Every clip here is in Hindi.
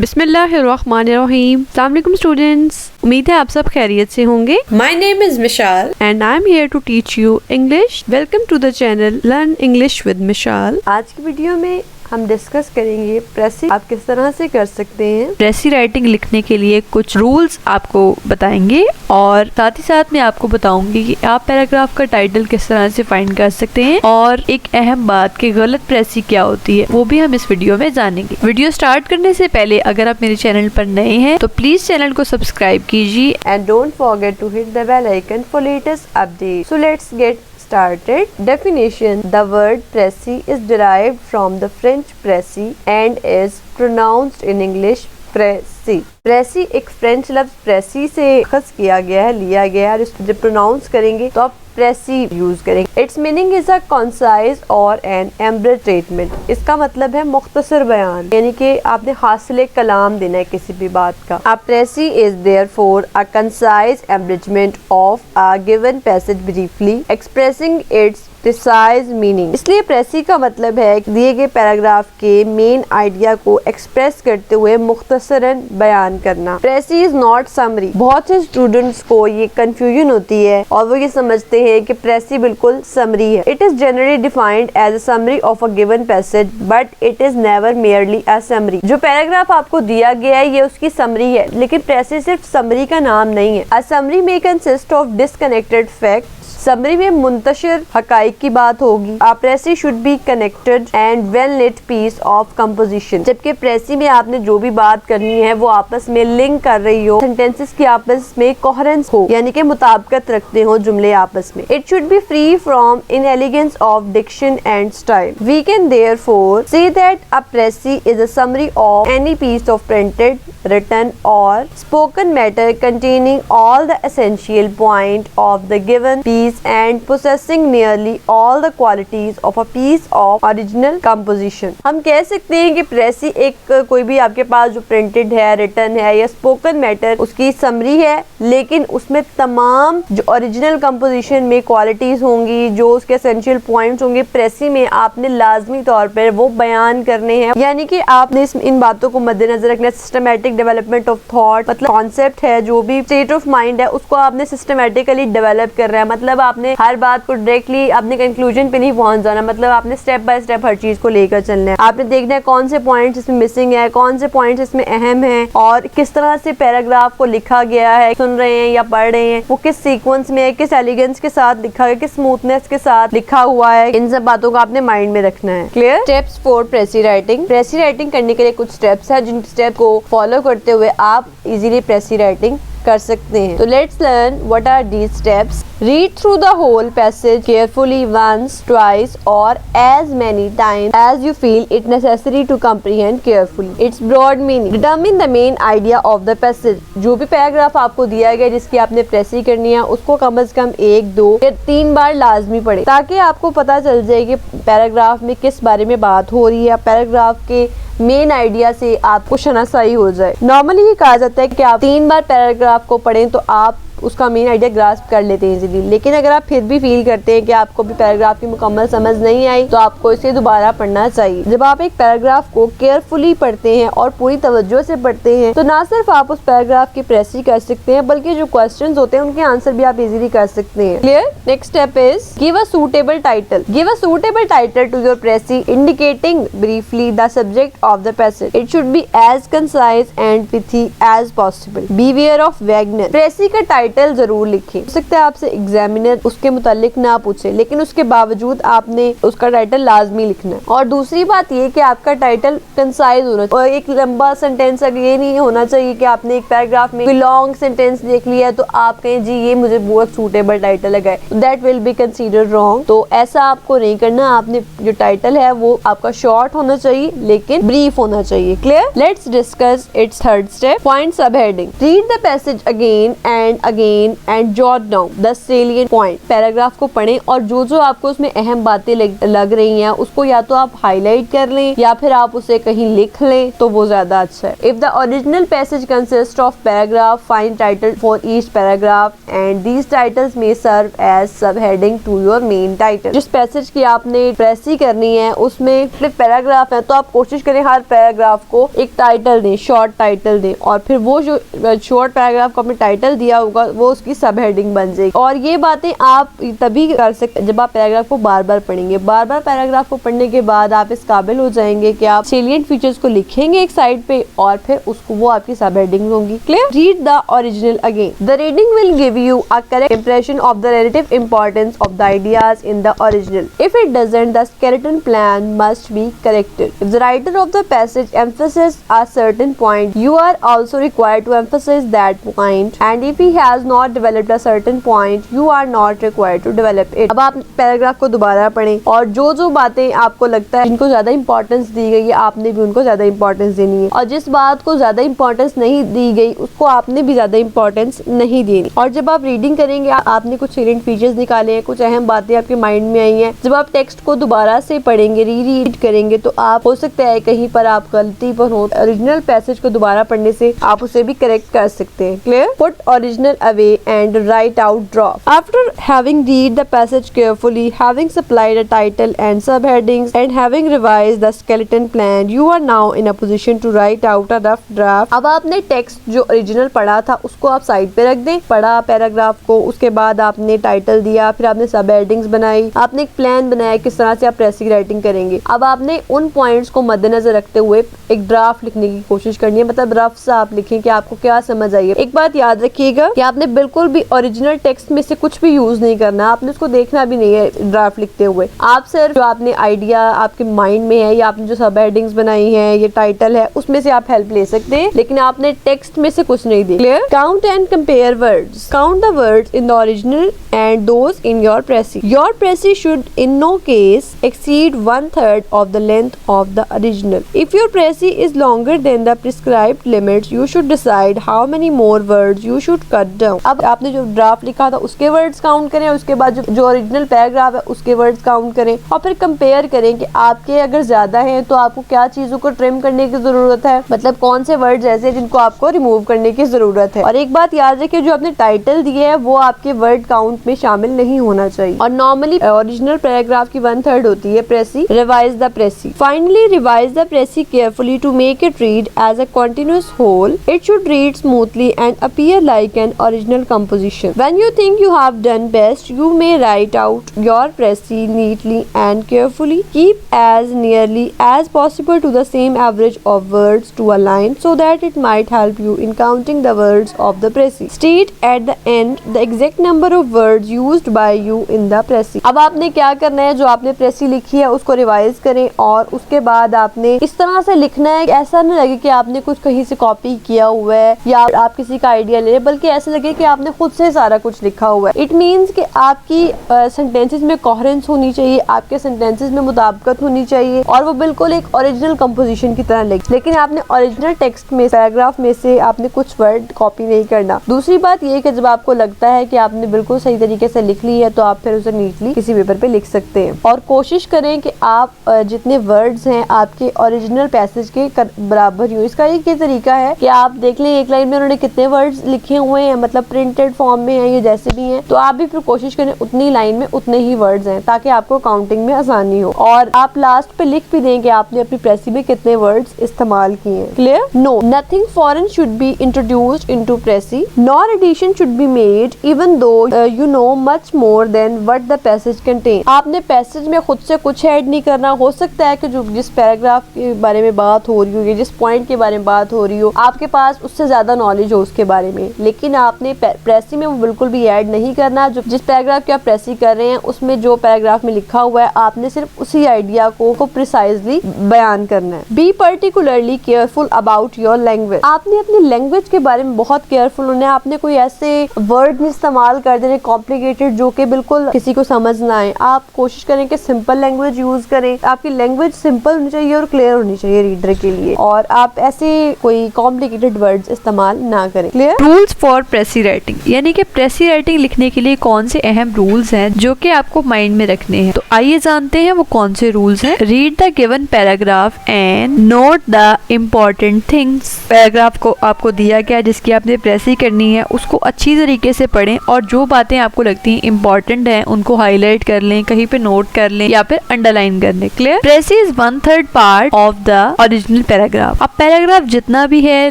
बिस्मिल्लाहिर्रहमानिर्रहीम। अस्सलाम वालेकुम स्टूडेंट्स, उम्मीद है आप सब खैरियत से होंगे। My name is Mishal and I am here to teach you English. Welcome to the channel learn English with Mishal. आज की वीडियो में हम डिस्कस करेंगे प्रेसी आप किस तरह से कर सकते हैं। प्रेसी राइटिंग लिखने के लिए कुछ रूल्स आपको बताएंगे और साथ ही साथ मैं आपको बताऊंगी कि आप पैराग्राफ का टाइटल किस तरह से फाइंड कर सकते हैं और एक अहम बात कि गलत प्रेसी क्या होती है वो भी हम इस वीडियो में जानेंगे। वीडियो स्टार्ट करने से पहले अगर आप मेरे चैनल पर नए हैं तो प्लीज चैनल को सब्सक्राइब कीजिए and don't forget to hit the bell icon for latest update. So let's get started. Definition: the word pressy is derived from the French pressy and is pronounced in English pressy. प्रेसी एक फ्रेंच लफ्ज प्रेसी से अखज़ किया गया है, लिया गया है। इसको जब प्रोनाउंस करेंगे तो आप प्रेसी यूज करेंगे। It's meaning is a concise और एन एम्ब्रेड ट्रीटमेंट। इसका मतलब है मुख्तसर बयान, यानी कि आपने हासिल कलाम देना है किसी भी बात का। A precis is therefore a concise abridgement of a given passage briefly expressing its precise meaning. इसलिए प्रेसी का मतलब है दिए गए पैराग्राफ के मेन आइडिया को एक्सप्रेस करते हुए मुख्तसरन बयान करना। प्रेसी इज नॉट समरी। बहुत से स्टूडेंट्स को ये कंफ्यूजन होती है और वो ये समझते हैं कि प्रेसी बिल्कुल समरी है। It is generally defined as a summary of a given passage but it is never merely a summary. जो पैराग्राफ आपको दिया गया है ये उसकी समरी है, लेकिन प्रेसी सिर्फ समरी का नाम नहीं है। अ समरी में consist of disconnected fact. Summary में मुंतशिर हकाइक की बात होगी। A precis should be connected and well knit piece of composition. जबकि प्रेसी में आपने जो भी बात करनी है वो आपस में लिंक कर रही हो, सेंटेंसेस की आपस में कोहेरेंस हो, यानी कि मुताबिकत रखते हो जुमले आपस में। It should be free from inelegance of diction and style. We can therefore say that a precis is a summary of any piece of printed, written or spoken matter containing all the essential point of the given piece and possessing nearly all the qualities of a piece of original composition। हम कह सकते हैं कि प्रेसी एक कोई भी आपके पास जो प्रिंटेड है, रिटन है या स्पोकन मैटर उसकी समरी है, लेकिन उसमें तमाम जो ओरिजिनल कंपोजिशन में क्वालिटीज होंगी, जो उसके एसेंशियल पॉइंट्स होंगे, प्रेसी में आपने लाजमी तौर पर वो बयान करने हैं। यानी कि आपने इन बातों को मद्देनजर रखना। सिस्टमैटिक डेवलपमेंट ऑफ थॉट मतलब कॉन्सेप्ट है, जो भी स्टेट ऑफ माइंड है उसको आपने सिस्टमैटिकली डेवलप कर रहा है। मतलब आपने हर बात को डायरेक्टली अपने कंक्लूजन पे नहीं पहुंच जाना, मतलब आपने स्टेप बाय स्टेप हर चीज को लेकर चलना है। आपने देखना है कौन से पॉइंट्स इसमें मिसिंग है, कौन से पॉइंट्स इसमें अहम है और किस तरह से पैराग्राफ को लिखा गया है, सुन रहे हैं या पढ़ रहे हैं, वो किस सीक्वेंस में है, किस एलिगेंस के साथ लिखा गया, किस स्मूथनेस के साथ लिखा हुआ है। इन सब बातों को आपने माइंड में रखना है। Clear? Steps for प्रेसी writing. Precis writing करने के लिए कुछ स्टेप्स है, जिन स्टेप को फॉलो करते हुए आप इजीली प्रेसी राइटिंग कर सकते हैं। तो let's learn what are these steps. Read through the whole passage carefully once, twice और as many times as you feel it necessary to comprehend carefully its broad meaning. Determine the main idea of the passage. जो भी पैराग्राफ आपको दिया गया जिसकी आपने प्रेसी करनी है उसको कम से कम 1, 2 या 3 बार लाजमी पढ़े, ताकि आपको पता चल जाए कि पैराग्राफ में किस बारे में बात हो रही है, पैराग्राफ के मेन आइडिया से आपको शनासाई हो जाए। नॉर्मली ये कहा जाता है कि आप 3 बार पैराग्राफ को पढ़ें तो आप उसका मेन आइडिया ग्रास्प कर लेते हैं इजीली। लेकिन अगर आप फिर भी फील करते हैं कि आपको भी पैराग्राफ की मुकम्मल समझ नहीं आई तो आपको इसे दोबारा पढ़ना चाहिए। जब आप एक पैराग्राफ को केयरफुली पढ़ते हैं और पूरी तवज्जो से पढ़ते हैं तो ना सिर्फ आप उस पैराग्राफ की प्रेसी कर सकते हैं बल्कि जो क्वेश्चंस होते हैं उनके आंसर भी आप इजीली कर सकते हैं। Clear? Next step is give a suitable title. Give a suitable title to your precis indicating briefly the subject of the passage. It should be as concise and pithy as possible. Beware of vagueness. Precis का टाइटल जरूर लिखें। हो सकता है आपसे एग्जामिनर उसके मुतालिक ना पूछे, लेकिन उसके बावजूद आपने उसका टाइटल लाजमी लिखना है। और दूसरी बात ये कि आपका टाइटल कंसाइज होना चाहिए और एक लंबा सेंटेंस ये नहीं होना चाहिए कि आपने एक पैराग्राफ में लॉन्ग सेंटेंस देख लिया तो आप कहें जी ये मुझे बहुत सूटेबल टाइटल लगा है, that will be considered wrong. तो ऐसा आपको नहीं करना। आपने जो टाइटल है वो आपका शॉर्ट होना चाहिए लेकिन ब्रीफ होना चाहिए। Clear? Let's discuss its third step, point sub heading. Read the passage again and again and jot down the salient point. Paragraph को पढ़ें और जो जो आपको उसमें अहम बातें लग रही हैं उसको या तो आप हाईलाइट कर लें या फिर आप उसे कहीं लिख लें तो वो ज्यादा अच्छा है। If the original passage consist of paragraph, find title for each paragraph and these titles may serve as sub heading to your main title. जिस पैसेज की आपने प्रेसी करनी है उसमें पैराग्राफ है तो आप कोशिश करें हर पैराग्राफ को एक टाइटल दें, शॉर्ट टाइटल दें, और फिर वो जो शॉर्ट पैराग्राफ को आपने टाइटल दिया होगा वो उसकी सब हेडिंग बन जाएगी। और ये बातें आप तभी कर सकते जब आप पैराग्राफ को बार बार पढ़ेंगे। बार बार पैराग्राफ को पढ़ने के बाद आप इस काबिल हो जाएंगे कि आप सेलिएंट फीचर्स को लिखेंगे एक साइड पे और फिर उसको वो आपकी सब हेडिंग होंगी। Clear? Read the original again. The reading will give you a correct impression of the relative importance of the ideas in the original. If it doesn't, the skeleton plan must be corrected. If the writer of the passage emphasizes a certain point, you are also required to emphasize that point. And if he has not developed a certain point, you are not required to develop it. अब आप पैराग्राफ को दोबारा पढ़ें और जो जो बातें आपको लगता है जिनको ज्यादा इंपॉर्टेंस दी गई है आपने भी उनको ज्यादा इंपॉर्टेंस देनी है, और जिस बात को ज्यादा इंपॉर्टेंस नहीं दी गई उसको आपने भी ज्यादा इंपॉर्टेंस नहीं देनी। और जब आप रीडिंग करेंगे आपने कुछ सेलिएंट फीचर्स निकाले हैं, कुछ अहम बातें आपके माइंड में आई हैं, जब आप टेक्स्ट को दोबारा से पढ़ेंगे, रीड करेंगे तो आप हो सकता है कहीं पर आप गलती पर हो, ओरिजिनल पैसेज को दोबारा पढ़ने से आप उसे भी करेक्ट कर सकते हैं। Clear? Put original away and write out draft. After having read the passage carefully, having supplied a title and sub headings and having revised the skeleton plan, you are now in a position to write out a rough draft. अब आपने टेक्स्ट जो ओरिजिनल पढ़ा था उसको आप साइड पे रख दें, पढ़ा पैराग्राफ को, उसके बाद आपने टाइटल दिया, फिर आपने सब हेडिंग्स बनाई, आपने एक प्लान बनाया किस तरह से आप प्रेसी राइटिंग करेंगे। अब आपने उन पॉइंट्स को मद्देनजर रखते हुए एक ड्राफ्ट लिखने की कोशिश करनी है, मतलब रफ सा आप लिखें कि आपको क्या समझ आई है। एक बात याद रखिएगा कि आपने बिल्कुल भी ओरिजिनल टेक्स्ट में से कुछ भी यूज नहीं करना, आपने उसको देखना भी नहीं है ड्राफ्ट लिखते हुए। आप सिर्फ जो आपने आइडिया आपके माइंड में है या आपने जो सब हेडिंग्स बनाई है, ये टाइटल है, उसमें से आप हेल्प ले सकते हैं, लेकिन आपने टेक्स्ट में से कुछ नहीं दी। Clear? Count and compare words. Count the words in the original and those in your precis. Your precis should in no case exceed 1/3 of the length of the original. If your précis is longer than the prescribed limits, you should decide how many more words you should cut down. अब आपने जो ड्राफ्ट लिखा था उसके वर्ड्स काउंट करें, उसके बाद जो ओरिजिनल पैराग्राफ है उसके वर्ड्स काउंट करें और फिर कंपेयर करें कि आपके अगर ज्यादा हैं तो आपको क्या चीजों को ट्रिम करने की जरूरत है, मतलब कौन से वर्ड्स ऐसे जिनको आपको रिमूव करने की जरूरत है। और एक बात याद रखिए, जो आपने टाइटल दिया है वो आपके वर्ड काउंट में शामिल नहीं होना चाहिए। और नॉर्मली ओरिजिनल पैराग्राफ की 1/3 होती है precis. Revise the precis. Finally revise the precis carefully to make it read as a continuous whole. It should read smoothly and appear like an original composition. When you think you have done best, you may write out your précis neatly and carefully. Keep as nearly as possible to the same average of words to a line so that it might help you in counting the words of the précis. State at the end the exact number of words used by you in the précis. अब आपने क्या करना है, जो आपने प्रेसी लिखी है उसको रिवाइज करें और उसके बाद आपने इस तरह से लिखना है, ऐसा न लगे कि आपने कुछ कहीं से कॉपी किया हुआ है या आप किसी का आइडिया ले रहे, बल्कि ऐसे लगे कि आपने खुद से सारा कुछ लिखा हुआ है। इट मीन्स कि आपकी सेंटेंसेस में कोहेरेंस होनी चाहिए, आपके सेंटेंसेस में मुताबिकत होनी चाहिए और वो बिल्कुल एक ओरिजिनल कंपोजिशन की तरह लिखे। लेकिन आपने ओरिजिनल टेक्स्ट में पैराग्राफ में से आपने कुछ वर्ड कॉपी नहीं करना। दूसरी बात ये कि जब आपको लगता है कि आपने बिल्कुल सही तरीके से लिख ली है तो आप फिर उसे नीटली किसी पेपर पे लिख सकते हैं और कोशिश करें कि आप जितने वर्ड्स हैं आपके ओरिजिनल पैसेज के बराबर हो। इसका एक ये तरीका है कि आप देख लें एक लाइन में उन्होंने कितने वर्ड्स लिखे हुए हैं, मतलब प्रिंटेड फॉर्म में है ये जैसे भी हैं, तो आप भी फिर कोशिश करें उतनी लाइन में उतने ही वर्ड्स हैं ताकि आपको काउंटिंग में आसानी हो। और आप लास्ट पे लिख भी दें कि आपने अपनी प्रेसी में कितने वर्ड्स इस्तेमाल किए हैं। Clear? No, nothing foreign should be introduced into precis, nor addition should be made even though you know much more than what the passage contain. आपने पैसेज में खुद से कुछ ऐड नहीं करना। हो सकता है कि जो जिस पैराग्राफ के बारे में बात हो रही हो या जिस पॉइंट के बारे में बात हो रही हो आपके पास उससे ज्यादा नॉलेज हो उसके बारे में, लेकिन आपने प्रेसी में वो बिल्कुल भी ऐड नहीं करना। जो जिस पैराग्राफ की आप प्रेसी कर रहे हैं उसमें जो पैराग्राफ में लिखा हुआ है आपने सिर्फ उसी आइडिया को प्रिसाइजली बयान करना है। Be particularly careful about your language. आपने अपनी लैंग्वेज के बारे में बहुत केयरफुल होना है। आपने कोई ऐसे वर्ड नहीं इस्तेमाल कर देने कॉम्प्लिकेटेड जो कि बिल्कुल किसी को समझ ना आए। आप कोशिश करें कि सिंपल लैंग्वेज यूज करें। आपकी लैंग्वेज सिंपल होनी चाहिए और क्लियर होनी चाहिए रीडर के लिए, और आप ऐसे कोई कॉम्प्लिकेटेड वर्ड्स इस्तेमाल ना करें। क्लियर? रूल्स फॉर प्रेसी राइटिंग, यानी कि प्रेसी राइटिंग लिखने के लिए कौन से अहम रूल्स हैं जो कि आपको माइंड में रखने हैं। तो आइए जानते हैं वो कौन से रूल्स हैं। Read the given paragraph and note the important things. Paragraph को आपको दिया गया जिसकी आपने प्रेसी करनी है, उसको अच्छी तरीके से पढ़ें और जो बातें आपको लगती हैं इम्पोर्टेंट हैं उनको हाईलाइट कर लें, कहीं पे नोट कर लें या फिर अंडरलाइन कर लें। Clear? Precis is 1/3 part of the original paragraph. अब पैराग्राफ जितना भी है,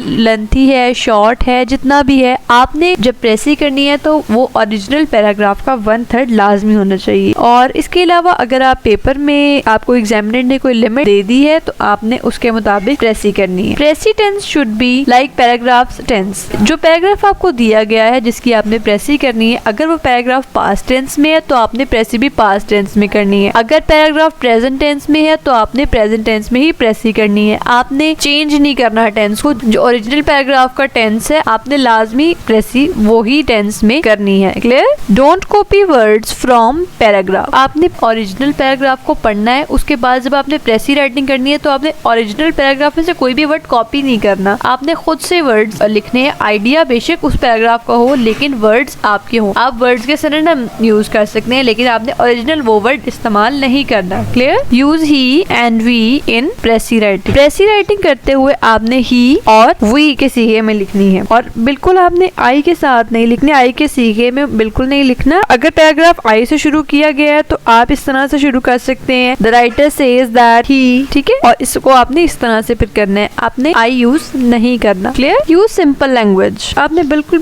लेंथी है, शॉर्ट है, जितना भी है, आपने जब प्रेसी करनी है तो वो ओरिजिनल पैराग्राफ का 1/3 लाजमी होना चाहिए। और इसके अलावा अगर आप पेपर में आपको एग्जामिनर ने कोई लिमिट दे दी है तो आपने उसके मुताबिक प्रेसी करनी है। Precis tense should be like paragraph tense. जो पैराग्राफ आपको दिया गया है जिसकी आपने प्रेसी करनी है, अगर वो पैराग्राफ पास्ट टेंस में है तो आपने प्रेसी भी पास्ट टेंस में करनी है। अगर पैराग्राफ प्रेजेंट टेंस में है तो आपने प्रेजेंट टेंस में ही प्रेसी करनी है। आपने चेंज नहीं करना टेंस को। जो ओरिजिनल पैराग्राफ का टेंस है आपने लाजमी प्रेसी वो ही टेंस में करनी है। Clear? Don't copy words from paragraph. आपने ओरिजिनल पैराग्राफ को पढ़ना है, उसके बाद जब आपने प्रेसी राइटिंग करनी है तो आपने ओरिजिनल पैराग्राफ में से कोई भी वर्ड कॉपी नहीं करना। आपने खुद से वर्ड्स लिखने हैं। आइडिया बेशक उस पैराग्राफ का हो लेकिन वर्ड्स आपके हों। आप वर्ड्स के सिनोनिम यूज कर सकते हैं लेकिन आपने ओरिजिनल वो वर्ड इस्तेमाल नहीं करना। Clear? Use he and we in precis writing. Precis writing करते हुए आपने ही और वी के सीगे में लिखनी है और बिल्कुल आपने आई के साथ नहीं लिखनी। आई के सीगे में बिल्कुल नहीं लिखना। अगर पैराग्राफ आई से शुरू किया गया है तो आप इस तरह से शुरू कर सकते हैं, the writer says that he, ठीक है, और इसको आपने इस तरह से फिर करना है। आपने आई यूज नहीं करना। क्लियर? Use simple language. आपने बिल्कुल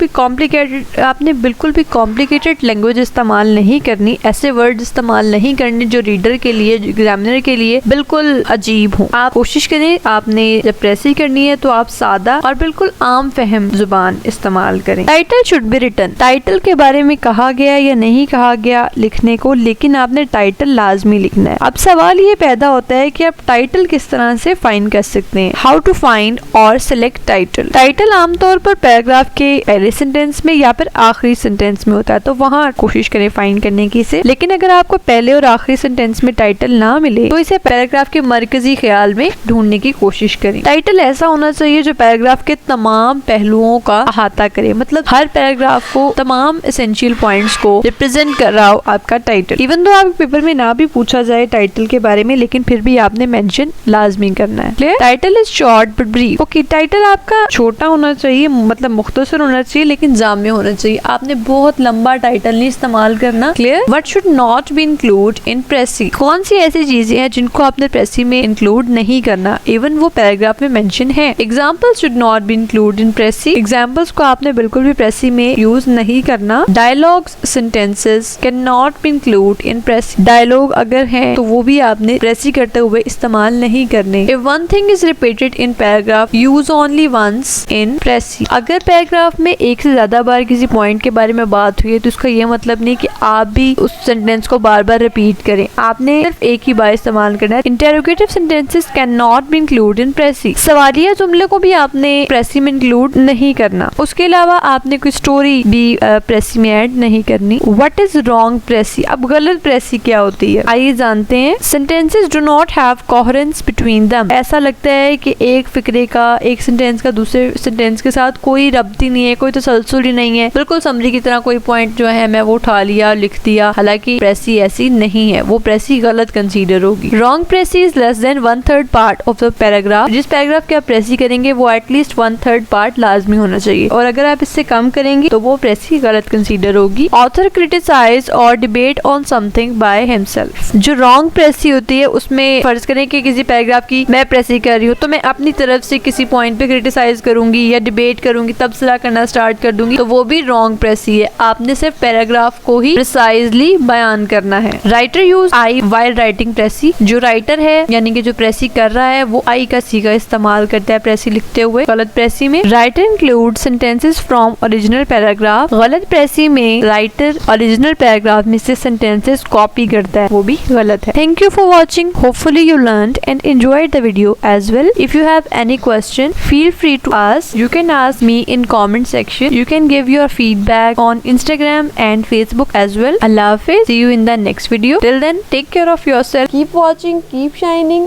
भी कॉम्प्लिकेटेड लैंग्वेज इस्तेमाल नहीं करनी। ऐसे वर्ड इस्तेमाल नहीं करने जो रीडर के लिए, एग्जामिनर के लिए बिल्कुल अजीब हो। आप कोशिश करें, आपने जब प्रेसी करनी है तो आप सादा और बिल्कुल आम फहम जुबान इस्तेमाल करें। Title should be written. Title के बारे में कहा गया या नहीं कहा गया लिखने को, लेकिन आपने टाइटल लाजमी लिखना है। अब सवाल ये पैदा होता है कि आप टाइटल किस तरह से फाइंड कर सकते हैं। हाउ टू फाइंड और सिलेक्ट टाइटल। टाइटल आमतौर पर पैराग्राफ के पहले सेंटेंस में या फिर आखिरी सेंटेंस में होता है तो वहाँ कोशिश करें फाइंड करने की इसे। लेकिन अगर आपको पहले और आखिरी सेंटेंस में टाइटल ना मिले तो इसे पैराग्राफ के मरकजी ख्याल में ढूंढने की कोशिश करें। टाइटल ऐसा होना चाहिए जो पैराग्राफ के तमाम पहलुओं का अहाता करे, मतलब हर पैराग्राफ को, तमाम एसेंशियल पॉइंट्स को रिप्रेजेंट कर रहा हो आपका टाइटल। इवन तो आप पेपर में ना भी पूछा जाए टाइटल के बारे में लेकिन फिर भी आपने मेंशन लाजमी करना है। Clear? Title is short but brief. Okay, title आपका छोटा होना चाहिए, मतलब मुख्तसर होना चाहिए लेकिन जामे होना चाहिए। आपने बहुत लंबा टाइटल नहीं इस्तेमाल करना। Clear? What should not be include in precis. कौन सी ऐसी चीजें हैं जिनको आपने प्रेसी में इंक्लूड नहीं करना, इवन वो पैराग्राफ में मेंशन है। Examples should not be include in precis. Examples को आपने बिल्कुल भी प्रेसी में यूज नहीं करना। Dialogues, sentences can not be include in precis. Dialogue अगर हैं तो वो भी आपने प्रेसी करते हुए इस्तेमाल नहीं करने। If one thing is repeated in paragraph use only once in precis. अगर पैराग्राफ में एक से ज्यादा बार किसी पॉइंट के बारे में बात हुई है तो उसका ये मतलब नहीं कि आप भी उस सेंटेंस को बार बार रिपीट करें। आपने सिर्फ एक ही बार इस्तेमाल करना है। Interrogative sentences can not be include in precis. सवालिया जुमले को भी आपने प्रेसी में इंक्लूड नहीं करना। उसके अलावा आपने कोई स्टोरी भी प्रेसी में ऐड नहीं करनी। What is wrong precis. अब गलत प्रेसी क्या होती है आइए जानते हैं। Sentences do not have coherence between them. ऐसा लगता है कि एक फिक्रे का, एक सेंटेंस का दूसरे सेंटेंस के साथ कोई रब्ती नहीं है, कोई तसलसल ही नहीं है, बिल्कुल समरी की तरह कोई पॉइंट जो है मैं वो उठा लिया, लिख दिया, हालांकि प्रेसी ऐसी नहीं है, वो प्रेसी गलत कंसीडर होगी। Wrong precis is less than 1/3 part of the paragraph. जिस पैराग्राफ के आप प्रेसी करेंगे वो एटलीस्ट 1/3 पार्ट लाजमी होना चाहिए और अगर आप इससे कम करेंगे तो वो प्रेसी गलत कंसीडर होगी। ऑथर क्रिटिसाइज और debate on something by himself. जो रॉन्ग प्रेसी होती है उसमें फर्ज करें कि किसी पैराग्राफ की मैं प्रेसी कर रही हूँ तो मैं अपनी तरफ से किसी पॉइंट पे क्रिटिसाइज करूंगी या डिबेट करूंगी, तबसरा करना स्टार्ट कर दूंगी, तो वो भी रॉन्ग प्रेसी है। आपने सिर्फ पैराग्राफ को ही प्रिसाइजली बयान करना है। Writer use I while writing precis. जो राइटर है यानी कि जो प्रेसी कर रहा है वो आई का सीगा इस्तेमाल करता है प्रेसी लिखते हुए गलत प्रेसी में। Writer include sentences from original paragraph. गलत प्रेसी में राइटर ओरिजिनल पैराग्राफ में से सेंटेंसेस कॉपी करता है, वो भी गलत है। Thank you for watching. Hopefully you learned and enjoyed the video as well. If you have any question, feel free to ask. You can ask me in comment section. You can give your feedback on Instagram and Facebook as well. Allah Hafiz. See you in the next video. Till then, take care of yourself. Keep watching. Keep shining.